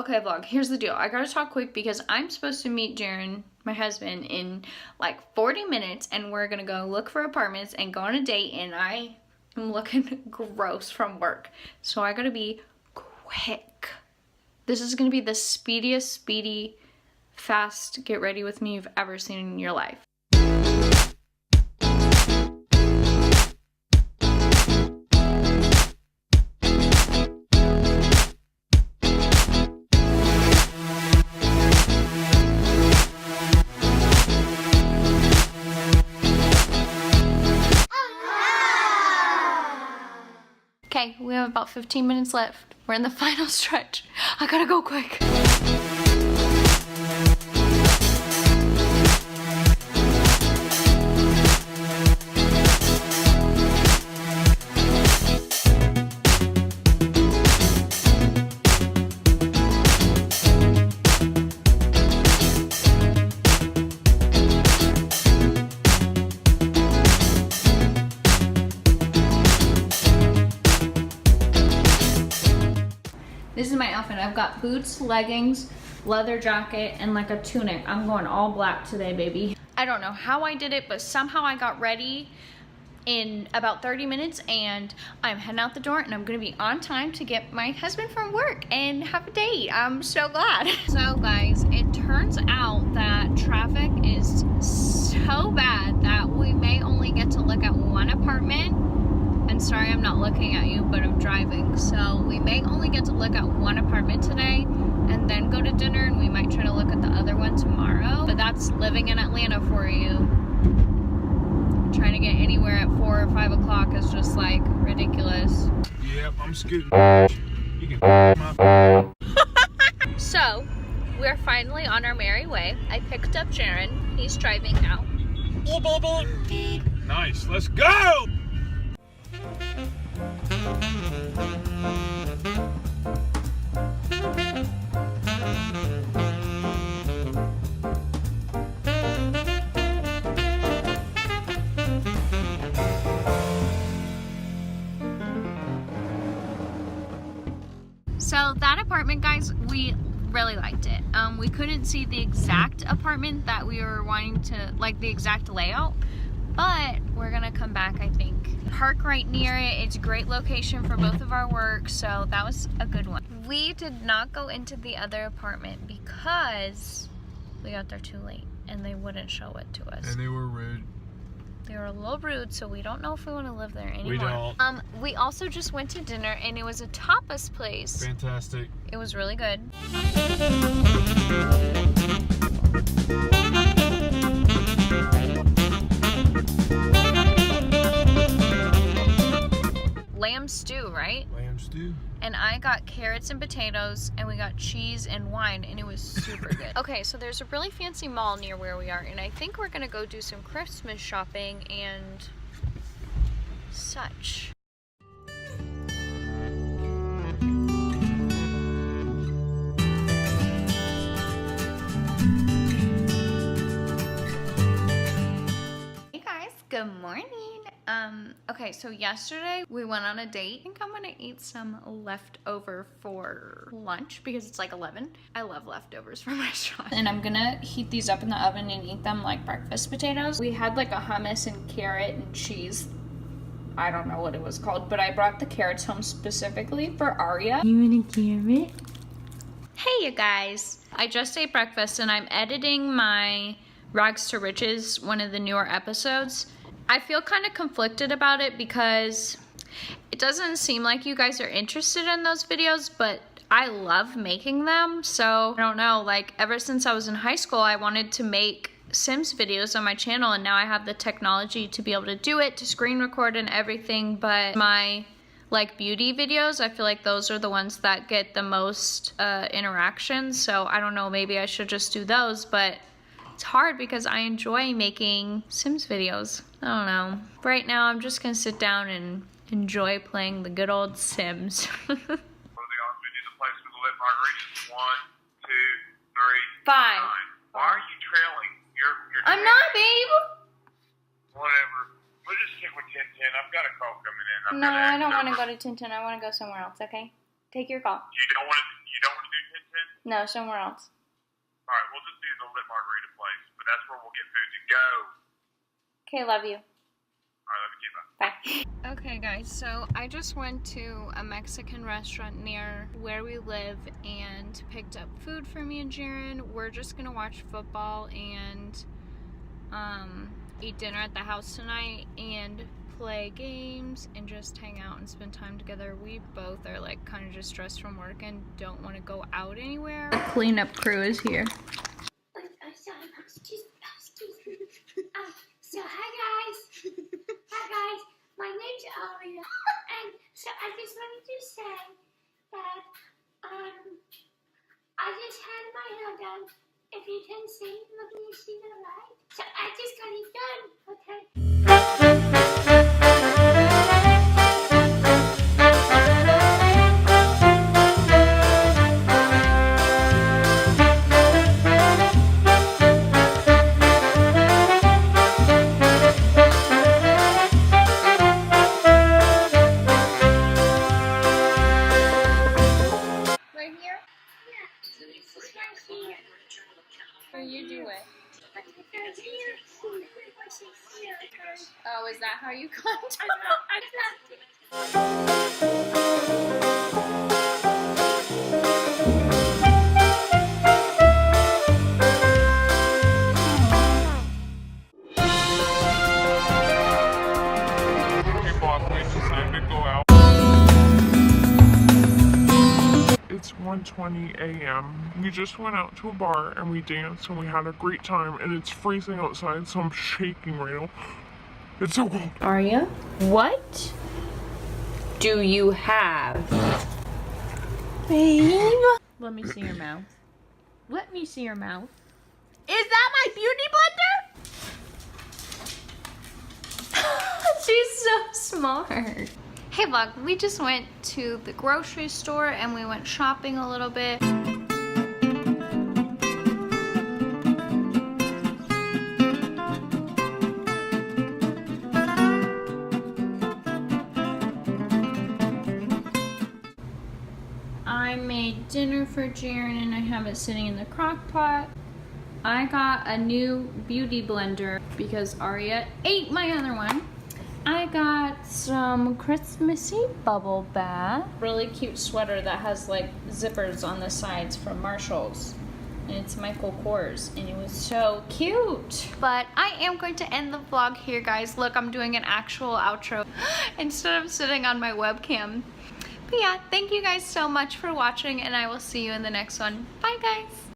Okay, vlog, here's the deal. I gotta talk quick because I'm supposed to meet Jaron, my husband, in like 40 minutes, and we're gonna go look for apartments and go on a date, and I am looking gross from work. So I gotta be quick. This is gonna be the speediest, speedy, fast get ready with me you've ever seen in your life. Okay, we have about 15 minutes left. We're in the final stretch. I gotta go quick. This is my outfit. I've got boots, leggings, leather jacket, and like a tunic. I'm going all black today, baby. I don't know how I did it, but somehow I got ready in about 30 minutes and I'm heading out the door and I'm gonna be on time to get my husband from work and have a date. I'm so glad. So guys, it turns out that traffic is so bad that we may only get to look at one apartment. And sorry I'm not looking at you, but I'm driving. So we may only get to look at one apartment today and then go to dinner, and we might try to look at the other one tomorrow. But that's living in Atlanta for you. Trying to get anywhere at 4 or 5 o'clock is just like ridiculous. Yep, I'm scooting. You can my So we're finally on our merry way. I picked up Jaron. He's driving now. Yeah, baby. Nice, let's go! So that apartment, guys, we really liked it. We couldn't see the exact apartment that we were wanting to, like the exact layout, but we're gonna come back, I think. Park right near it. It's a great location for both of our work, so that was a good one. We did not go into the other apartment because we got there too late and they wouldn't show it to us. And they were rude. They were a little rude, so we don't know if we want to live there anymore. We don't. We also just went to dinner and it was a tapas place. Fantastic. It was really good. Lamb stew, right? Lamb stew. And I got carrots and potatoes, and we got cheese and wine, and it was super good. Okay, so there's a really fancy mall near where we are, and I think we're gonna go do some Christmas shopping and such. Hey guys, good morning. Okay, so yesterday we went on a date. I think I'm gonna eat some leftover for lunch because it's like 11. I love leftovers from restaurants. And I'm gonna heat these up in the oven and eat them like breakfast potatoes. We had like a hummus and carrot and cheese. I don't know what it was called, but I brought the carrots home specifically for Aria. You want a carrot? Hey you guys. I just ate breakfast and I'm editing my Rags to Riches, one of the newer episodes. I feel kind of conflicted about it because it doesn't seem like you guys are interested in those videos, but I love making them. So I don't know, like ever since I was in high school, I wanted to make Sims videos on my channel, and now I have the technology to be able to do it, to screen record and everything. But my like beauty videos, I feel like those are the ones that get the most interactions. So I don't know, maybe I should just do those, but it's hard because I enjoy making Sims videos. I don't know. Right now, I'm just gonna sit down and enjoy playing the good old Sims. What are they on? We do the placement of lit margaritas. 1, 2, 3, 5. 9. Why are you trailing? You're I'm not, babe. Whatever. We'll just stick with 10-10. I've got a call coming in. No, I don't want to go to Tintin. I want to go somewhere else, okay? Take your call. You don't want to do 10-10? No, somewhere else. Alright, we'll just do the Lit Margarita place, but that's where we'll get food to go. Okay, love you. Alright, love you too, bye. Bye. Okay guys, so I just went to a Mexican restaurant near where we live and picked up food for me and Jaren. We're just gonna watch football and eat dinner at the house tonight and play games and just hang out and spend time together. We both are like kind of just stressed from work and don't want to go out anywhere. The cleanup crew is here. So hi guys, my name's Aria, and so I just wanted to say that I just had my hair done. If you can see, look, can you see the light? So I just got it done, okay? Right here? Yeah, so this is right here. Or you do it. But it goes here, what's it here? Oh, is that how you contact? I got it. Hey boss, we decided to go out. It's 1:20 a.m. We just went out to a bar and we danced and we had a great time and it's freezing outside, so I'm shaking right now. It's so cold. Aria, what do you have? Babe. Let me see your mouth. Let me see your mouth. Is that my beauty blender? She's so smart. Hey vlog, we just went to the grocery store and we went shopping a little bit. I made dinner for Jaren and I have it sitting in the crock pot. I got a new beauty blender because Aria ate my other one. I got some Christmassy bubble bath. Really cute sweater that has like zippers on the sides from Marshalls. And it's Michael Kors and it was so cute. But I am going to end the vlog here, guys. Look, I'm doing an actual outro instead of sitting on my webcam. But yeah, thank you guys so much for watching and I will see you in the next one. Bye guys.